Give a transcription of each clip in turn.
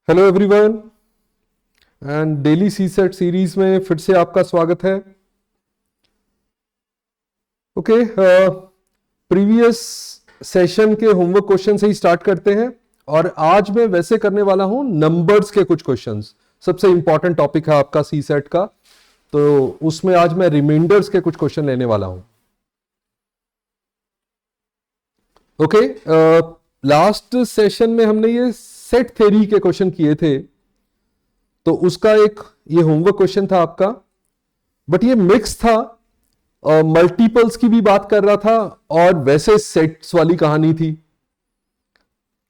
Hello everyone and daily CSAT series में फिर से आपका स्वागत है। ओके, प्रीवियस सेशन के होमवर्क क्वेश्चन से ही स्टार्ट करते हैं और आज मैं वैसे करने वाला हूं नंबर्स के कुछ क्वेश्चंस। सबसे इंपॉर्टेंट टॉपिक है आपका सी सेट का, तो उसमें आज मैं रिमाइंडर्स के कुछ क्वेश्चन लेने वाला हूं। ओके, लास्ट सेशन में हमने ये सेट थ्योरी के क्वेश्चन किए थे, तो उसका एक ये होमवर्क क्वेश्चन था आपका, बट ये मिक्स था, मल्टीपल्स की भी बात कर रहा था और वैसे सेट्स वाली कहानी थी,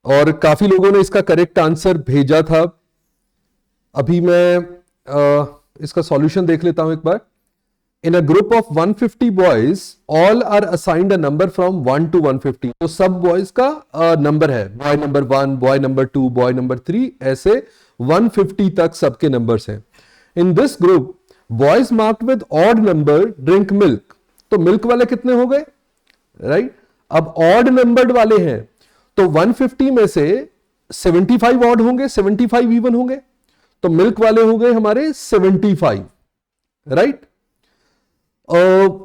और काफी लोगों ने इसका करेक्ट आंसर भेजा था। अभी मैं इसका सॉल्यूशन देख लेता हूं एक बार। In a group of 150 boys, all are assigned a number from 1 to 150. तो सब बॉयज का नंबर है, boy number 1, boy number 2, boy number 3, ऐसे 150 तक सबके नंबर्स हैं। In this group boys marked with odd number drink milk. तो milk वाले कितने हो गए, राइट? अब ऑड नंबर्ड वाले हैं, तो 150 में से 75 ऑड होंगे, 75 इवन होंगे, तो मिल्क वाले हो गए हमारे 75, राइट?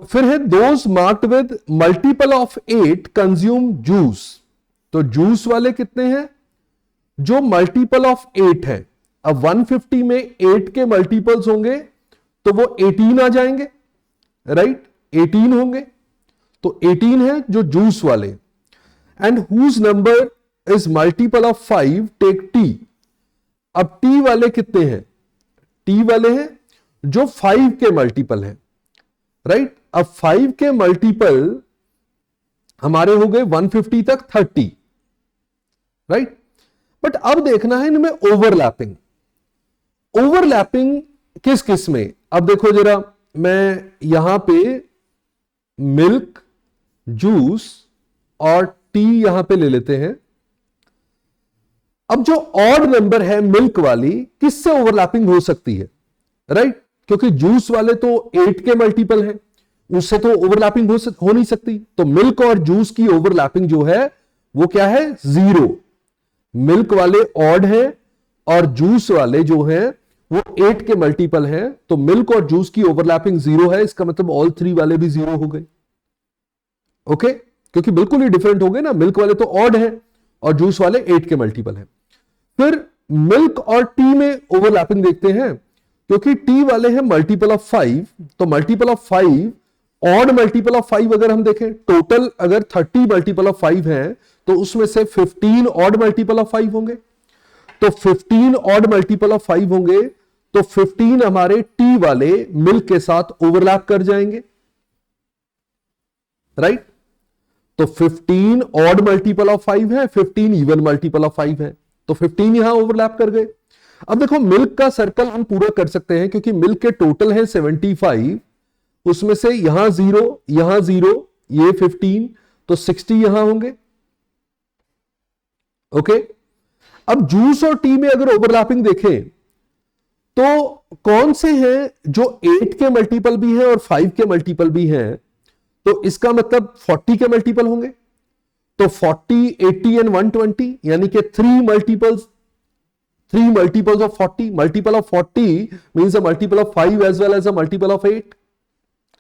फिर है those marked with multiple of 8 consume juice. तो जूस वाले कितने हैं, जो मल्टीपल ऑफ 8 है। अब 150 में 8 के मल्टीपल्स होंगे तो वो 18 आ जाएंगे, राइट? 18 होंगे, तो 18 है जो जूस वाले। And whose number is multiple of 5 take tea. अब टी वाले कितने हैं, टी वाले हैं जो 5 के मल्टीपल हैं, राइट? अब 5 के मल्टीपल हमारे हो गए 150 तक 30, राइट? बट अब देखना है इनमें ओवरलैपिंग। ओवरलैपिंग किस किस में, अब देखो जरा, मैं यहां पे मिल्क, जूस और टी यहां पे ले लेते हैं। अब जो ऑड नंबर है मिल्क वाली, किससे ओवरलैपिंग हो सकती है, राइट? क्योंकि जूस वाले तो 8 के मल्टीपल हैं, उससे तो ओवरलैपिंग हो नहीं सकती। तो मिल्क और जूस की ओवरलैपिंग जो है वो क्या है, 0। मिल्क वाले ऑड हैं और जूस वाले जो हैं वो 8 के मल्टीपल हैं, तो मिल्क और जूस की ओवरलैपिंग 0 है। इसका मतलब ऑल 3 वाले भी 0 हो गए। ओके, क्योंकि बिल्कुल ही डिफरेंट हो गए ना, मिल्क वाले तो ऑड है और जूस वाले 8 के मल्टीपल हैं। फिर मिल्क और टी में ओवरलैपिंग देखते हैं, क्योंकि टी वाले हैं मल्टीपल ऑफ 5, तो multiple of 5, odd multiple of 5 अगर हम देखें, टोटल अगर 30 मल्टीपल ऑफ 5 हैं तो उसमें से 15 ऑड मल्टीपल ऑफ 5 होंगे। तो 15 ऑड मल्टीपल ऑफ 5 होंगे, तो 15 हमारे टी वाले मिल्क के साथ ओवरलैप कर जाएंगे, राइट? तो 15 ऑड मल्टीपल ऑफ 5 है, 15 इवन मल्टीपल ऑफ 5 है, तो 15 यहां ओवरलैप कर गए। अब देखो मिल्क का सर्कल हम पूरा कर सकते हैं, क्योंकि मिल्क के टोटल है 75, उसमें से यहां 0, यहां 0, ये 15, तो 60 यहां होंगे। ओके, अब जूस और टी में अगर ओवरलैपिंग देखें तो कौन से हैं जो 8 के मल्टीपल भी हैं और 5 के मल्टीपल भी हैं, तो इसका मतलब 40 के मल्टीपल होंगे। तो 40, 80 एंड 120, यानी कि 3 multiples of 40. Multiple of 40 means a multiple of 5 as well as a multiple of 8,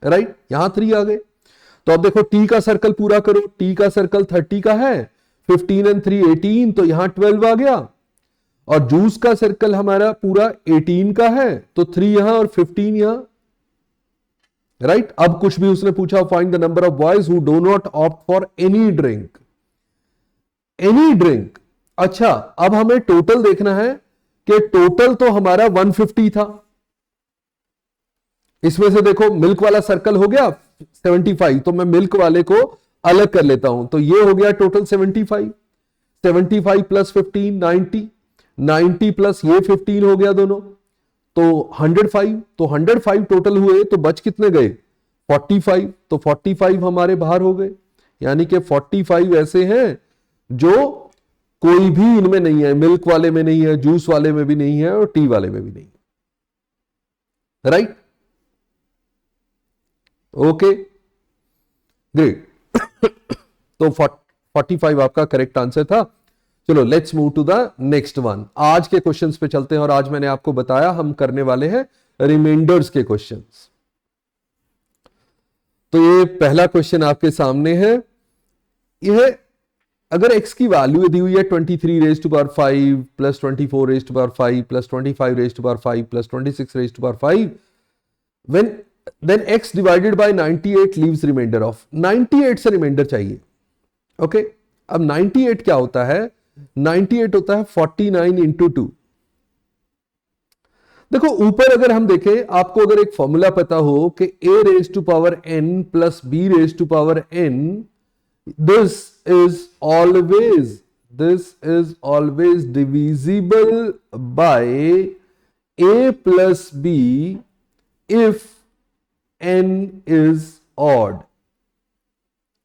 right? यहां 3 आ गए। तो अब देखो टी का सर्कल पूरा करो, टी का सर्कल 30 का है, 15 एंड 3 18, तो यहां 12 आ गया। और जूस का सर्कल हमारा पूरा 18 का है, तो 3 यहां और 15 यहां, राइट? अब कुछ भी उसने पूछा, find the number of boys who do not opt for any drink. Any drink, अच्छा, अब हमें टोटल देखना है कि टोटल तो हमारा 150 था। इसमें से देखो मिल्क वाला सर्कल हो गया 75, तो मैं मिल्क वाले को अलग कर लेता हूं, तो ये हो गया टोटल 75। 75 प्लस 15 90, 90 प्लस ये 15 हो गया दोनों, तो 105। तो 105 टोटल हुए, तो बच कितने गए, 45। तो 45 हमारे बाहर हो गए, यानी कि 45 ऐसे हैं जो कोई भी इनमें नहीं है, मिल्क वाले में नहीं है, जूस वाले में भी नहीं है और टी वाले में भी नहीं है, राइट? Okay, great. तो 45 आपका करेक्ट आंसर था। चलो let's move to the next one. आज के क्वेश्चंस पे चलते हैं और आज मैंने आपको बताया हम करने वाले हैं रिमाइंडर्स के क्वेश्चंस। तो ये पहला क्वेश्चन आपके सामने है। यह अगर x की वैल्यू दी हुई है 23 raise to power 5 plus 24 raise to power 5 plus 25 raise to power 5 plus 26 raise to power 5 when then x divided by 98 leaves remainder of 98 से रिमाइंडर चाहिए। ओके अब 98 क्या होता है? 98 होता है 49 इंटू 2। देखो ऊपर अगर हम देखें, आपको अगर एक फॉर्मूला पता हो कि a raise to power n plus b raise to power n, this is always divisible by a plus b if n is odd,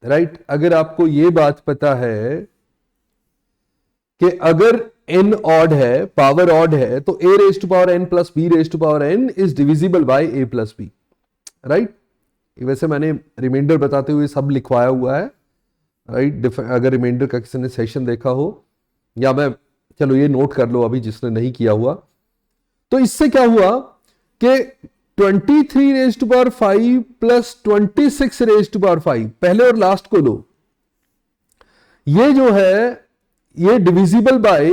right? अगर आपको ये बात पता है कि अगर n ऑड है, पावर ऑड है, तो a raise to power n plus b raise to power n is divisible by a plus b, right? वैसे मैंने रिमाइंडर बताते हुए सब लिखवाया हुआ है, राइट? अगर रिमाइंडर का किसी ने सेशन देखा हो, या मैं चलो ये नोट कर लो अभी जिसने नहीं किया हुआ। तो इससे क्या हुआ कि 23 raise to power 5 plus 26 raise to power 5, पहले और लास्ट को लो, ये जो है ये डिविजिबल बाय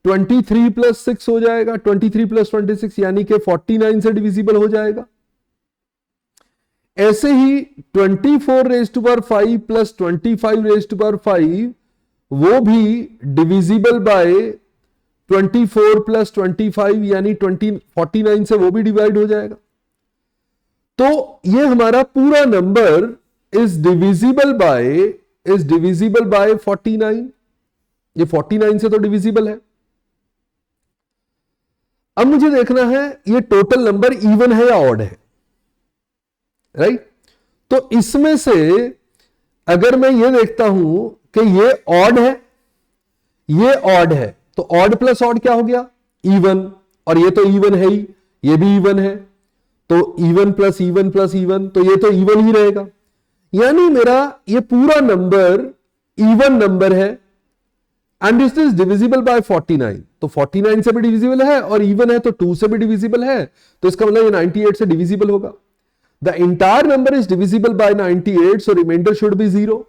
23 प्लस 6 हो जाएगा, 23 प्लस 26 यानी कि 49 से डिविजिबल हो जाएगा। ऐसे ही 24 raise to power 5 plus 25 raise to power 5 वो भी डिविजिबल बाय 24 प्लस 25 यानी 49 से वो भी डिवाइड हो जाएगा। तो ये हमारा पूरा नंबर इज डिविजिबल बाय 49। ये 49 से तो डिविजिबल है। अब मुझे देखना है ये टोटल नंबर इवन है या ऑड है, राइट? तो इसमें से अगर मैं ये देखता हूं कि ये ऑड है, ये ऑड है, तो ऑड प्लस ऑड क्या हो गया? इवन। और ये तो इवन है ही, ये भी इवन है, तो even plus even plus even, तो ये तो इवन ही रहेगा। यानी मेरा ये पूरा नंबर इवन नंबर है and it is divisible bye 49। तो 49 से भी डिविजिबल है और इवन है तो 2 से भी डिविजिबल है, तो इसका मतलब ये 98 से डिविजिबल होगा। The entire number is divisible by 98, so remainder should be 0,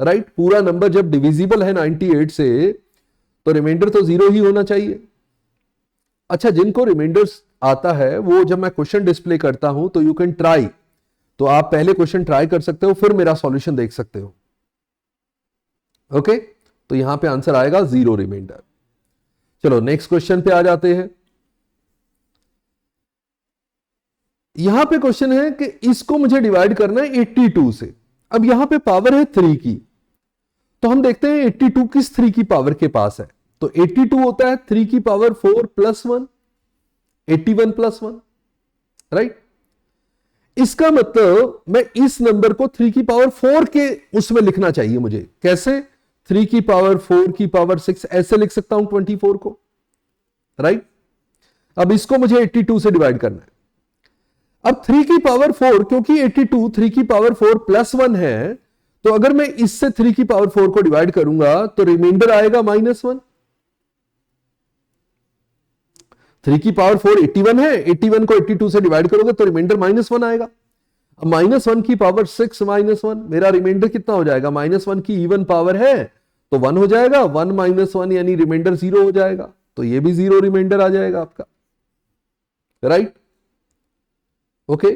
right? पूरा नंबर जब डिविजिबल है 98 से तो रिमाइंडर तो 0 ही होना चाहिए। अच्छा, जिनको रिमाइंडर्स आता है वो जब मैं क्वेश्चन डिस्प्ले करता हूं तो यू कैन ट्राई, तो आप पहले क्वेश्चन ट्राई कर सकते हो फिर मेरा सॉल्यूशन देख सकते हो। ओके तो यहां पे आंसर आएगा 0 रिमाइंडर। चलो नेक्स्ट क्वेश्चन पे आ जाते हैं। यहां पे क्वेश्चन है कि इसको मुझे डिवाइड करना है 82 से। अब यहां पे पावर है 3 की, तो हम देखते हैं 82 किस 3 की पावर के पास है। तो 82 होता है 3 की पावर 4 प्लस 1, 81 प्लस 1, राइट? इसका मतलब मैं इस नंबर को 3 की पावर 4 के उसमें लिखना चाहिए मुझे। कैसे? 3 की पावर 4 की पावर 6 ऐसे लिख सकता हूं 24 को, राइट? अब इसको मुझे 82 से डिवाइड करना है। अब 3 की पावर 4, क्योंकि 82 3 की पावर 4 प्लस 1 है, तो अगर मैं इससे 3 की पावर 4 को डिवाइड करूंगा तो रिमाइंडर आएगा -1। 3 की पावर 4 81 है, 81 को 82 से डिवाइड करोगे तो रिमाइंडर -1 आएगा। अब -1 की पावर 6 -1, मेरा रिमाइंडर कितना हो जाएगा? -1 की इवन पावर है तो 1 हो जाएगा, 1 -1 यानी रिमाइंडर 0 हो जाएगा, तो ये भी 0 रिमाइंडर आ जाएगा आपका, राइट? ओके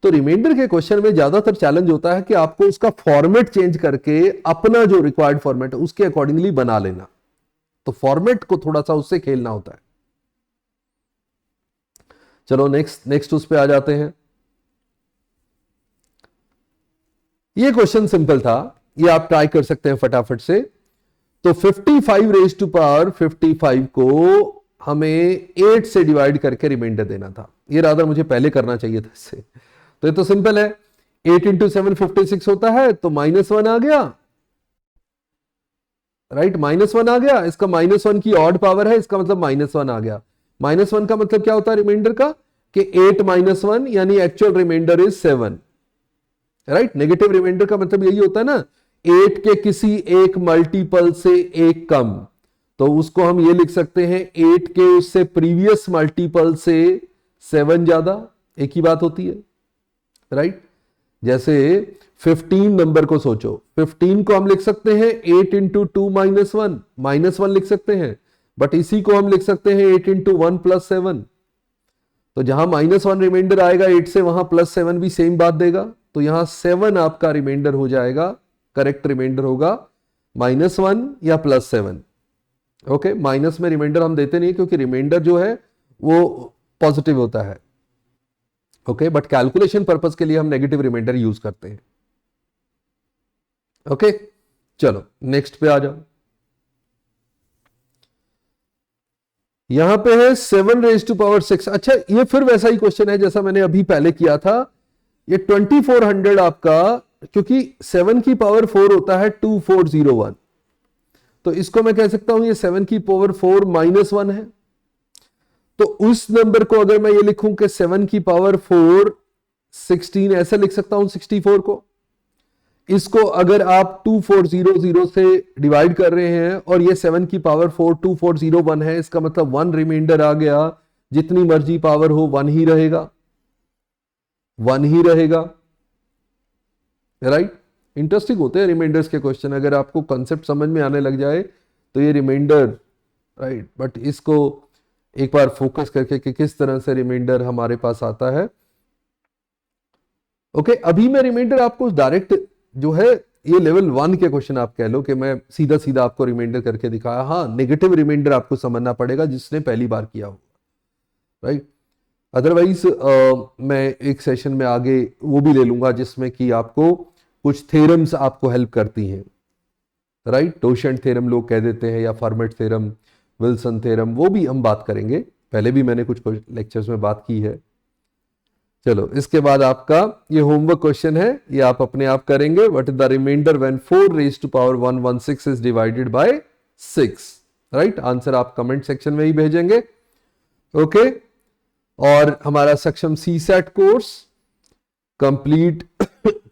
तो रिमाइंडर के क्वेश्चन में ज्यादातर चैलेंज होता है कि आपको उसका फॉर्मेट चेंज करके अपना जो रिक्वायर्ड फॉर्मेट है उसके अकॉर्डिंगली बना लेना। तो फॉर्मेट को थोड़ा सा उससे खेलना होता है। चलो नेक्स्ट उस पे आ जाते हैं। ये क्वेश्चन सिंपल था, ये आप ट्राई कर सकते हैं फटाफट से। तो 55 रेज टू पावर 55 को हमें 8 से डिवाइड करके रिमाइंडर देना था। ये रादर मुझे पहले करना चाहिए था इससे। तो ये तो सिंपल है, 8 इंटू 7 56 होता है, तो -1 आ गया, राइट? -1 आ गया, इसका -1 की ऑड पावर है, इसका मतलब -1 आ गया। -1 का मतलब क्या होता है रिमाइंडर का? कि 8 -1 यानी actual remainder is 7, right? Negative remainder का मतलब यही होता है ना, 8 के किसी एक मल्टीपल से एक कम, तो उसको हम ये लिख सकते हैं 8 के उससे प्रीवियस मल्टीपल से 7 ज्यादा, एक ही बात होती है, राइट। जैसे 15 नंबर को सोचो, 15 को हम लिख सकते हैं 8 इंटू 2 -1 लिख सकते हैं, बट इसी को हम लिख सकते हैं 8 इंटू 1 प्लस 7। तो जहां -1 रिमाइंडर आएगा 8 से, वहां +7 भी सेम बात देगा, तो यहां 7 आपका रिमाइंडर हो जाएगा, करेक्ट रिमाइंडर होगा -1 या +7। ओके, माइनस में रिमाइंडर हम देते नहीं क्योंकि रिमाइंडर जो है वो पॉजिटिव होता है। ओके, बट कैलकुलेशन पर्पस के लिए हम नेगेटिव रिमाइंडर यूज करते हैं। ओके, चलो नेक्स्ट पे आ जाओ। यहां पे है 7⁻6। अच्छा, ये फिर वैसा ही क्वेश्चन है जैसा मैंने अभी पहले किया था। ये 2400 आपका, क्योंकि 7 की पावर 4 होता है 2401, तो इसको मैं कह सकता हूं ये 7 की पावर 4 -1 है। तो उस नंबर को अगर मैं ये लिखूं कि 7 की पावर 4 16, ऐसे लिख सकता हूं 64 को। इसको अगर आप 2400 से डिवाइड कर रहे हैं और ये 7 की पावर 4 2401 है, इसका मतलब 1 रिमाइंडर आ गया, जितनी मर्जी पावर हो 1 ही रहेगा, 1 ही रहेगा, राइट। इंटरेस्टिंग होते हैं रिमाइंडर्स के क्वेश्चन, अगर आपको कंसेप्ट समझ में आने लग जाए तो ये रिमाइंडर, राइट। बट इसको एक बार फोकस करके कि किस तरह से रिमाइंडर हमारे पास आता है। ओके, अभी मैं रिमाइंडर आपको डायरेक्ट जो है, ये लेवल 1 के क्वेश्चन आप कह लो कि मैं सीधा सीधा आपको रिमाइंडर करके दिखाया। हाँ, नेगेटिव रिमाइंडर आपको समझना पड़ेगा जिसने पहली बार किया होगा, राइट। अदरवाइज मैं एक सेशन में आगे वो भी ले लूंगा जिसमें कि आपको कुछ थ्योरम्स आपको हेल्प करती हैं, राइट। टोशेंट थ्योरम लोग कह देते हैं, या फॉर्मेट थ्योरम, विल्सन थ्योरम, वो भी हम बात करेंगे। पहले भी मैंने कुछ लेक्चर्स में बात की है। चलो, इसके बाद आपका ये होमवर्क क्वेश्चन है, ये आप अपने आप करेंगे। What is the remainder when 4⁻116 is divided by 6, right. Answer आप कमेंट सेक्शन में ही भेजेंगे। ओके, और हमारा सक्षम CSAT कोर्स कंप्लीट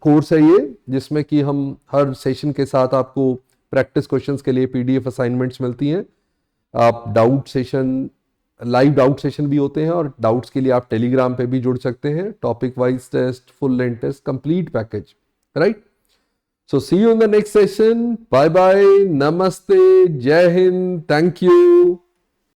कोर्स है ये, जिसमें कि हम हर सेशन के साथ आपको प्रैक्टिस क्वेश्चंस के लिए PDF असाइनमेंट्स मिलती हैं। आप doubt session, live doubt session भी होते हैं, और डाउट्स के लिए आप टेलीग्राम पे भी जुड़ सकते हैं। Topic wise test, full length test, complete package, right. So see you in the next session. Bye bye, नमस्ते, जय हिंद, थैंक यू।